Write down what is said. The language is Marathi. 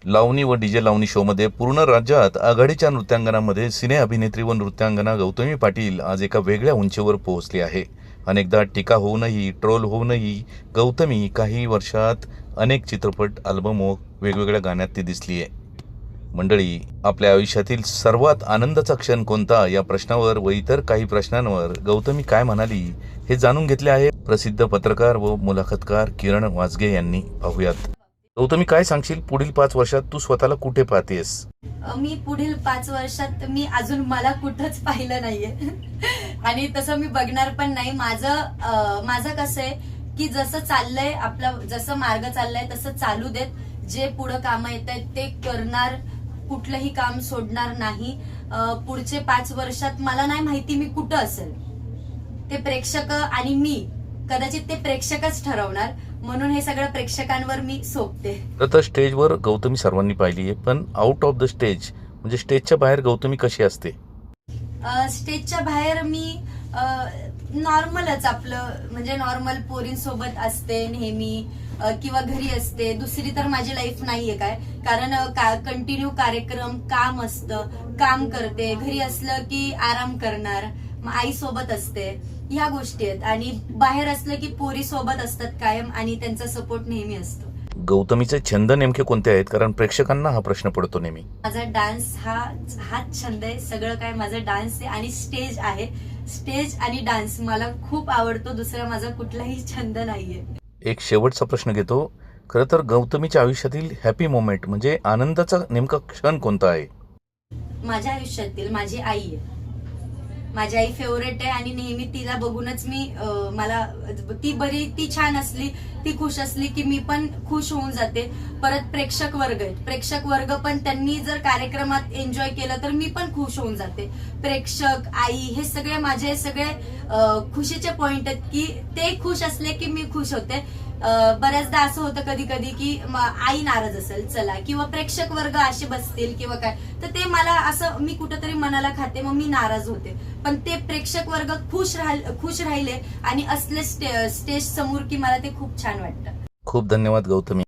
लावणी व डीजे लावणी शोमध्ये पूर्ण राज्यात आघाडीच्या नृत्यांगनामध्ये सिने अभिनेत्री व नृत्यांगना गौतमी पाटील आज एका वेगळ्या उंचीवर पोहोचली आहे. अनेकदा टीका होऊनही, ट्रोल होऊनही गौतमी काही वर्षात अनेक चित्रपट, अल्बम व वेगवेगळ्या गाण्यात ती दिसली आहे. मंडळी, आपल्या आयुष्यातील सर्वात आनंदाचा क्षण कोणता या प्रश्नावर व इतर काही प्रश्नांवर गौतमी काय म्हणाली हे जाणून घेतले आहे प्रसिद्ध पत्रकार व मुलाखतकार किरण वाजगे यांनी. पाहूयात. गौतमी, काय सांगशील, पुढील 5 वर्षात तू स्वतःला कुठे पाहतेस? मी पुढील 5 वर्षात मी अजून मला कुठंच पाहिलं नाहीये आणि तसं मी बघणार पण नाही. माझं कसं आहे की जसं चाललंय आपलं, जसं मार्ग चाललाय तसं चालू देत. जे पुढं कामं येत आहेत ते करणार, कुठलंही काम सोडणार नाही. पुढचे 5 वर्षात मला नाही माहिती मी कुठं असेल, ते प्रेक्षक आणि मी, कदाचित ते प्रेक्षकच ठरवणार. म्हणून हे सगळं प्रेक्षकांवर मी सोपते. तर स्टेजवर गौतमी सर्वांनी पाहिली आहे, पण आउट ऑफ द स्टेज म्हणजे स्टेजच्या बाहेर गौतमी कशी असते? स्टेजच्या बाहेर मी नॉर्मलच आपलं, म्हणजे नॉर्मल पोरींसोबत असते नेहमी, किंवा घरी असते. दुसरी तर माझी लाईफ नाहीये काय, कारण कंटिन्यू कार्यक्रम, काम असतं, काम करते. घरी असलं की आराम करणार, आई सोबत असते, ह्या गोष्टी आहेत. आणि बाहेर असलं की पोरी सोबत असतात कायम आणि त्यांचा सपोर्ट नेहमी असतो. गौतमीचे छंद नेमके कोणते आहेत? कारण प्रेक्षकांना हा प्रश्न पडतो नेहमी. माझा डान्स हाच छंद आहे. सगळं काय माझं डान्स आहे आणि स्टेज आहे. स्टेज आणि डान्स मला खूप आवडतो. दुसरा माझा कुठलाही छंद नाहीये. एक शेवटचा प्रश्न घेतो. खरं तर गौतमीच्या आयुष्यातील हॅपी मोमेंट म्हणजे आनंदाचा नेमका क्षण कोणता आहे? माझ्या आयुष्यातील माझी आई आहे. माझी आई फेवरेट आहे आणि नेहमी तिला बघूनच मी, मला ती छान असली, ती खुश असली की मी पण खुश होऊन जाते. परत प्रेक्षक वर्ग आहेत, प्रेक्षक वर्ग पण त्यांनी जर कार्यक्रमात एन्जॉय केलं तर मी पण खुश होऊन जाते. प्रेक्षक, आई, हे सगळे माझे सगळे खुशीचे पॉइंट आहेत की ते खुश असले की मी खुश होते. बऱ्याचदा असं होतं कधी कधी की आई नाराज असेल चला, किंवा प्रेक्षक वर्ग असे बसतील किंवा काय, तर ते मला असं, मी कुठंतरी मनाला खाते, मग मी नाराज होते. पण ते प्रेक्षक वर्ग खुश राहिले आणि असले स्टेज समोर की मला ते खूप छान वाटतं. खूप धन्यवाद गौतमी.